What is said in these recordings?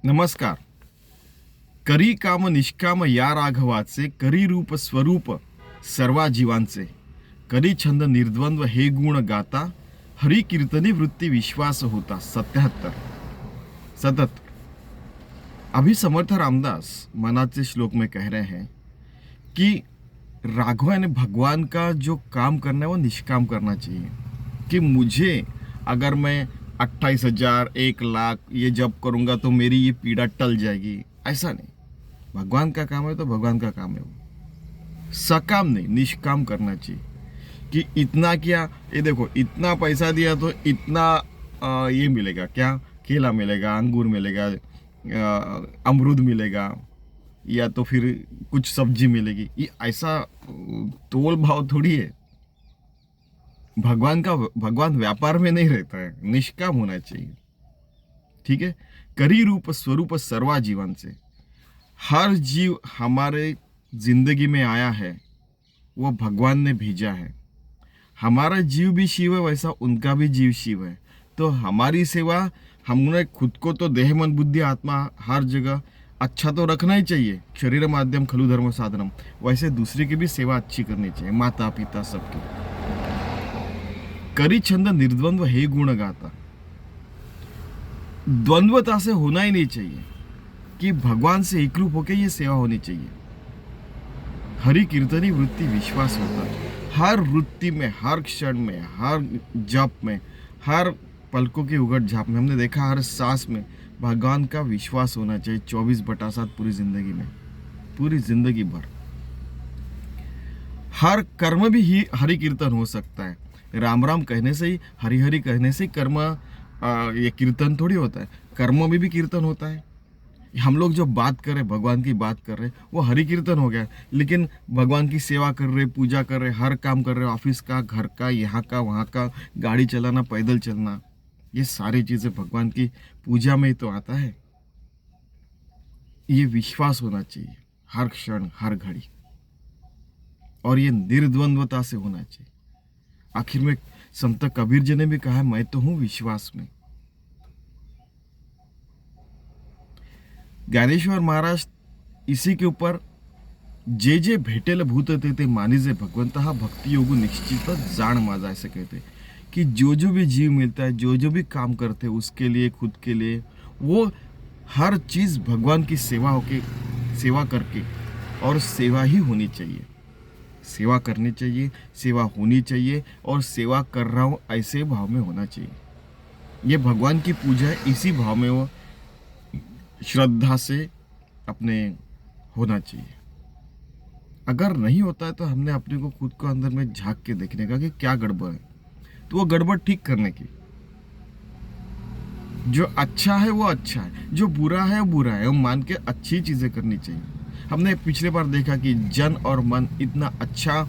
नमस्कार. करी काम निष्काम या राघवाचे, करी रूप स्वरूप सर्वा जीवांचे, करी छंद निर्द्वंद्व हे गुण गाता, हरि कीर्तनी वृत्ती विश्वास होता. 77 सतत. अभी समर्थ रामदास मनाचे श्लोक में कह रहे हैं कि राघव यानी भगवान का जो काम करना है वो निष्काम करना चाहिए. कि मुझे अगर मैं 28,000 1 लाख ये जब करूँगा तो मेरी ये पीड़ा टल जाएगी, ऐसा नहीं. भगवान का काम है तो भगवान का काम है, वो सकाम नहीं निष्काम करना चाहिए. कि इतना किया, ये देखो इतना पैसा दिया तो इतना ये मिलेगा, क्या केला मिलेगा, अंगूर मिलेगा, अमरूद मिलेगा, या तो फिर कुछ सब्जी मिलेगी. ये ऐसा तोल भाव थोड़ी है. भगवान व्यापार में नहीं रहता है, निष्काम होना चाहिए. ठीक है. करी रूप स्वरूप सर्वा जीवन से, हर जीव हमारे जिंदगी में आया है वो भगवान ने भेजा है. हमारा जीव भी शिव है, वैसा उनका भी जीव शिव है. तो हमारी सेवा, हमने खुद को तो देह मन बुद्धि आत्मा हर जगह अच्छा तो रखना ही चाहिए. शरीर माध्यम खलु धर्म साधनम, वैसे दूसरे की भी सेवा अच्छी करनी चाहिए, माता पिता सबकी. करी छंद निर्द्वंद्व हे गुण गाता, द्वंद्वता से होना ही नहीं चाहिए कि भगवान से एकरूप होकर ये सेवा होनी चाहिए. हरि कीर्तनी वृत्ति विश्वास होता है. हर वृत्ति में, हर क्षण में, हर जप में, हर पलकों की उगट झाप में हमने देखा, हर सांस में भगवान का विश्वास होना चाहिए. 24/7 पूरी जिंदगी में, पूरी जिंदगी भर. हर कर्म भी ही हरि कीर्तन हो सकता है. राम राम कहने से ही, हरि हरि कहने से ही कर्म ये कीर्तन थोड़ी होता है. कर्म में भी कीर्तन होता है. हम लोग जो बात कर रहे, भगवान की बात कर रहे, वो हरि कीर्तन हो गया. लेकिन भगवान की सेवा कर रहे, पूजा कर रहे, हर काम कर रहे, ऑफिस का, घर का, यहाँ का, वहाँ का, गाड़ी चलाना, पैदल चलना, ये सारी चीज़ें भगवान की पूजा में ही तो आता है. ये विश्वास होना चाहिए हर क्षण हर घड़ी, और ये निर्द्वंद्वता से होना चाहिए. आखिर में संत कबीर जी ने भी कहा, मैं तो हूं विश्वास में. ज्ञानेश्वर महाराज इसी के ऊपर, जे जे भेटेल भूत ते मानिजे भगवंत हा भक्ति योग निश्चित जान माझा, ऐसे कहते कि जो जो भी जीव मिलता है, जो जो भी काम करते हैं उसके लिए, खुद के लिए, वो हर चीज़ भगवान की सेवा करके, और सेवा ही होनी चाहिए. सेवा करनी चाहिए, सेवा होनी चाहिए, और सेवा कर रहा हूँ ऐसे भाव में होना चाहिए. ये भगवान की पूजा है, इसी भाव में वो श्रद्धा से अपने होना चाहिए. अगर नहीं होता है तो हमने अपने को खुद को अंदर में झांक के देखने का कि क्या गड़बड़ है, तो वो गड़बड़ ठीक करने की. जो अच्छा है वो अच्छा है, जो बुरा है वो बुरा है, वो मान के अच्छी चीज़ें करनी चाहिए. हमने पिछले बार देखा कि जन और मन इतना अच्छा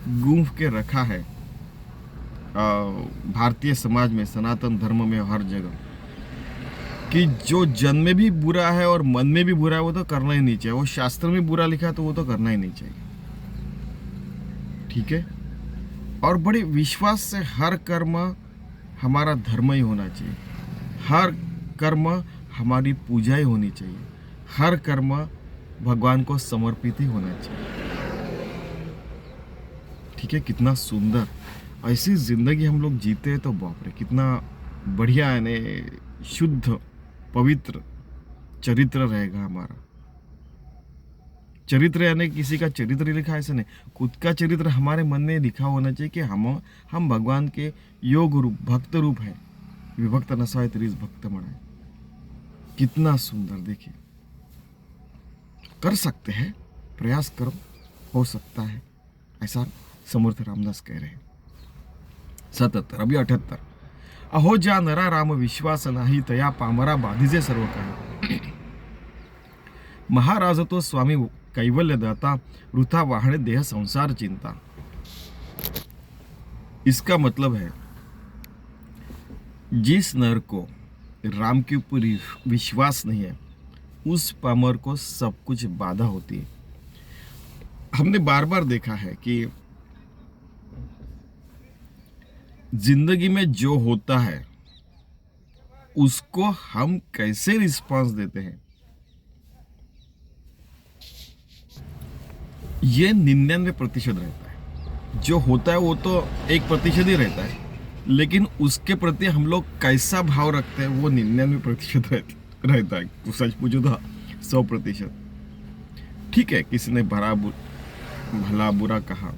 गूंथ के रखा है भारतीय समाज में, सनातन धर्म में, हर जगह, कि जो जन में भी बुरा है और मन में भी बुरा है वो तो करना ही नहीं चाहिए. वो शास्त्र में बुरा लिखा है तो वो तो करना ही नहीं चाहिए. ठीक है. और बड़े विश्वास से हर कर्म हमारा धर्म ही होना चाहिए. हर कर्म हमारी पूजा ही होनी चाहिए. हर कर्म भगवान को समर्पित ही होना चाहिए. ठीक है. कितना सुंदर ऐसी जिंदगी हम लोग जीते हैं तो बाप रे कितना बढ़िया है ने, शुद्ध पवित्र चरित्र रहेगा हमारा. चरित्र यानी किसी का चरित्र लिखा ऐसा नहीं, खुद का चरित्र हमारे मन में लिखा होना चाहिए कि हम भगवान के योग रूप, भक्त रूप है. विभक्त नसाय तरीस भक्त मनाए. कितना सुंदर. देखिए, कर सकते हैं, प्रयास करो, हो सकता है. ऐसा समर्थ रामदास कह रहे हैं. 77. अभी 78. अहो ज्या नरा राम विश्वास नाही, तया पामरा बाधीजे सर्व काही. महाराज तो स्वामी कैवल्य दाता, वृथा वाहने देह संसार चिंता. इसका मतलब है, जिस नर को राम के ऊपर विश्वास नहीं है, उस पामर को सब कुछ बाधा होती है. हमने बार बार देखा है कि जिंदगी में जो होता है उसको हम कैसे रिस्पॉन्स देते हैं, ये 99% रहता है। जो होता है वो तो 1% ही रहता है, लेकिन उसके प्रति हम लोग कैसा भाव रखते हैं वो 99% रहता है। तो सच पूछो तो 100%। ठीक है, किसी ने भला बुरा कहा,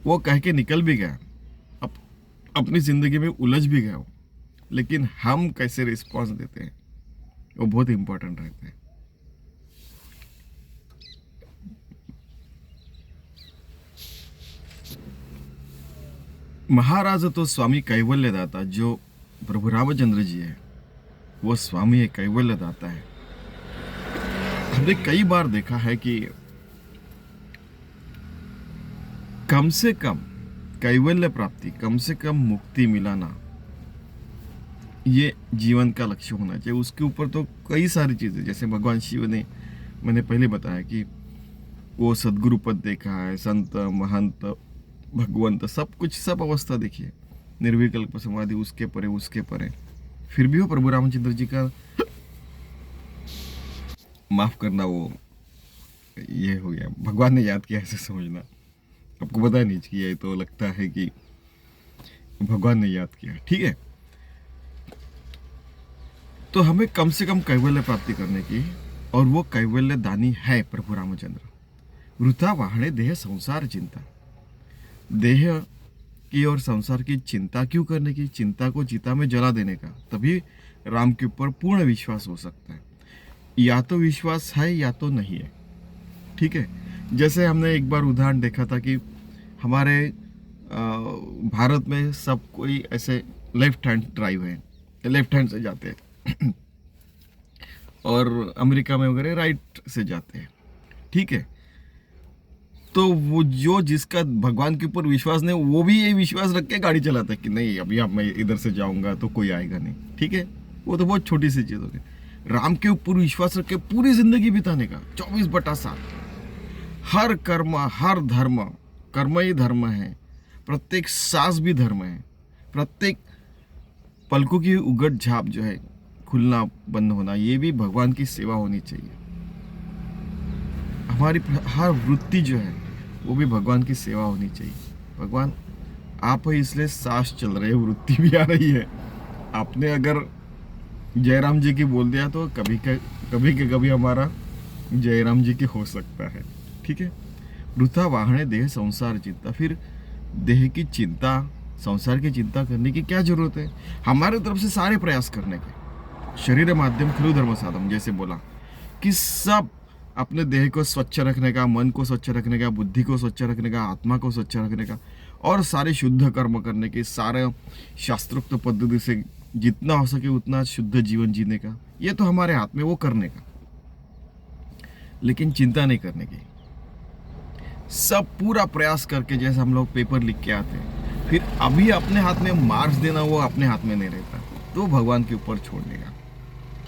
वो कह के निकल भी गया, अप, अपनी जिंदगी में उलझ भी गया हो, लेकिन हम कैसे रिस्पॉन्स देते हैं वो बहुत इंपॉर्टेंट रहता है। महाराज तो स्वामी कैवल्यदाता, जो प्रभु रामचंद्र जी है वो स्वामी है, कैवल्यदाता है। हमने कई बार देखा है कि कम से कम कैवल्य प्राप्ति, कम से कम मुक्ति मिलाना, ये जीवन का लक्ष्य होना चाहिए। उसके ऊपर तो कई सारी चीज़ें, जैसे भगवान शिव ने, मैंने पहले बताया कि वो सदगुरु पद देखा है, संत महंत भगवंत, सब कुछ, सब अवस्था देखिए, निर्विकल्प समाधि, उसके परे उसके परे, फिर भी वो प्रभु रामचंद्र जी का, माफ करना, वो ये हो गया, भगवान ने याद किया ऐसे समझना। आपको पता नहीं किया, ये तो लगता है कि भगवान ने याद किया, ठीक है। तो हमें कम से कम कैवल्य प्राप्ति करने की, और वो कैवल्य दानी है प्रभु रामचंद्र। वृथा वाहने देह संसार चिंता, देह की और संसार की चिंता क्यों करने की? चिंता को चिता में जला देने का, तभी राम के ऊपर पूर्ण विश्वास हो सकता है। या तो विश्वास है या तो नहीं है, ठीक है। जैसे हमने एक बार उदाहरण देखा था कि हमारे भारत में सब कोई ऐसे लेफ्ट हैंड ड्राइव है, लेफ्ट हैंड से जाते हैं और अमेरिका में वगैरह राइट से जाते हैं, ठीक है। तो वो जो जिसका भगवान के ऊपर विश्वास नहीं, वो भी ये विश्वास रख के गाड़ी चलाता है कि नहीं अभी अब मैं इधर से जाऊंगा तो कोई आएगा नहीं, ठीक है। वो तो बहुत छोटी सी चीज़ हो गई। राम के ऊपर विश्वास रख के पूरी जिंदगी बिताने का, 24/7, हर कर्म, हर धर्म, कर्म ही धर्म है, प्रत्येक सांस भी धर्म है, प्रत्येक पलकों की उगट झाप जो है, खुलना बंद होना, ये भी भगवान की सेवा होनी चाहिए। हमारी हर वृत्ति जो है वो भी भगवान की सेवा होनी चाहिए। भगवान आप ही इसलिए सांस चल रहे, वृत्ति भी आ रही है। आपने अगर जयराम जी की बोल दिया तो कभी के कभी हमारा जयराम जी की हो सकता है, ठीक है। वृथा वाहने देह संसार चिंता, फिर देह की चिंता, संसार की चिंता करने की क्या जरूरत है? हमारे तरफ से सारे प्रयास करने के, शरीर माध्यम खलु धर्म साधम, जैसे बोला कि सब अपने देह को स्वच्छ रखने का, मन को स्वच्छ रखने का, बुद्धि को स्वच्छ रखने का, आत्मा को स्वच्छ रखने का, और सारे शुद्ध कर्म करने के, सारे शास्त्रोक्त पद्धति से जितना हो सके उतना शुद्ध जीवन जीने का, ये तो हमारे हाथ में, वो करने का। लेकिन चिंता नहीं करने की, सब पूरा प्रयास करके, जैसे हम लोग पेपर लिख के आते हैं, फिर अभी अपने हाथ में मार्क्स देना वो अपने हाथ में नहीं रहता, तो भगवान के ऊपर छोड़ने का।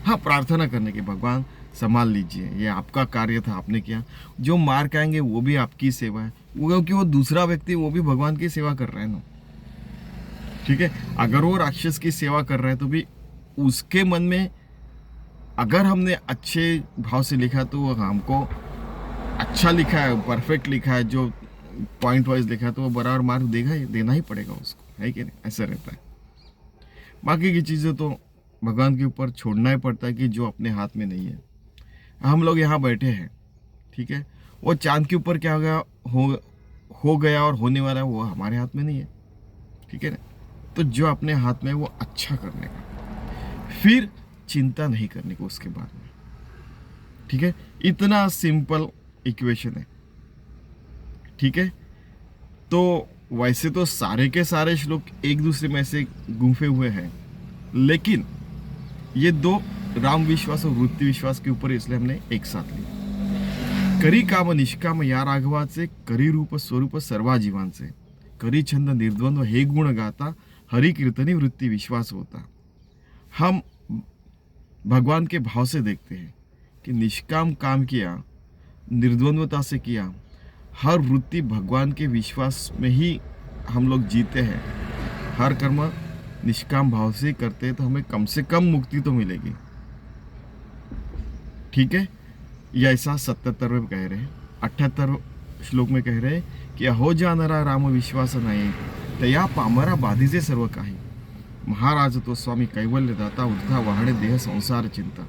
हाँ, प्रार्थना करने की, भगवान संभाल लीजिए, ये आपका कार्य था, आपने किया, जो मार्क आएंगे वो भी आपकी सेवा है, क्योंकि वो दूसरा व्यक्ति वो भी भगवान की सेवा कर रहा है ना, ठीक है। अगर वो राक्षस की सेवा कर रहा है तो भी उसके मन में, अगर हमने अच्छे भाव से लिखा तो हमको अच्छा लिखा है, परफेक्ट लिखा है, जो पॉइंट वाइज लिखा है, तो वो बराबर मार्क देना ही पड़ेगा उसको, है कि नहीं? ऐसा रहता है। बाकी की चीज़ें तो भगवान के ऊपर छोड़ना ही पड़ता है कि जो अपने हाथ में नहीं है। हम लोग यहाँ बैठे हैं, ठीक है, वो चांद के ऊपर क्या हो गया और होने वाला है वो हमारे हाथ में नहीं है, ठीक है ना। तो जो अपने हाथ में है वो अच्छा करने का, फिर चिंता नहीं करने को उसके बाद में, ठीक है। इतना सिंपल इक्वेशन है, ठीक है। तो वैसे तो सारे के सारे श्लोक एक दूसरे में से गुंफे हुए हैं, लेकिन ये दो राम विश्वास और वृत्ति विश्वास के ऊपर इसलिए हमने एक साथ लिया। करी काम निष्काम या राघवाचे, करी रूप स्वरूप सर्वा जीवांचे, करी छंद निर्द्वंद्व हे गुण गाता, हरि कीर्तनी वृत्ति विश्वास होता। हम भगवान के भाव से देखते हैं कि निष्काम काम किया, निर्द्वंद्वता से किया, हर वृत्ति भगवान के विश्वास में ही हम लोग जीते हैं, हर कर्म निष्काम भाव से करते हैं, तो हमें कम से कम मुक्ति तो मिलेगी, ठीक है। ये ऐसा 77वें कह रहे हैं। 78 श्लोक में कह रहे कि अहो जानरा राम विश्वास नाही तया पामरा बाधीचे सर्व काही. महाराज तो स्वामी कैवल्यदाता उठता वहाड़े देह संसार चिंता,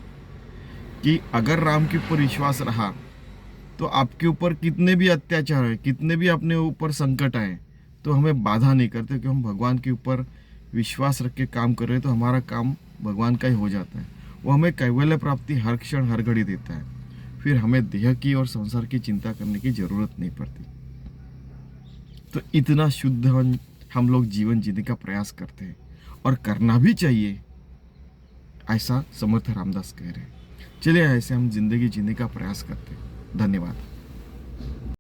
कि अगर राम के ऊपर विश्वास रहा तो आपके ऊपर कितने भी अत्याचार है, कितने भी अपने ऊपर संकट आए तो हमें बाधा नहीं करते, कि हम भगवान के ऊपर विश्वास रख के काम कर रहे हैं तो हमारा काम भगवान का ही हो जाता है. वो हमें कैवल्य प्राप्ति हर क्षण हर घड़ी देता है. फिर हमें देह की और संसार की चिंता करने की जरूरत नहीं पड़ती. तो इतना शुद्ध हम लोग जीवन जीने का प्रयास करते हैं और करना भी चाहिए, ऐसा समर्थ रामदास कह रहे हैं. चलिए ऐसे हम जिंदगी जीने का प्रयास करते हैं. धन्यवाद.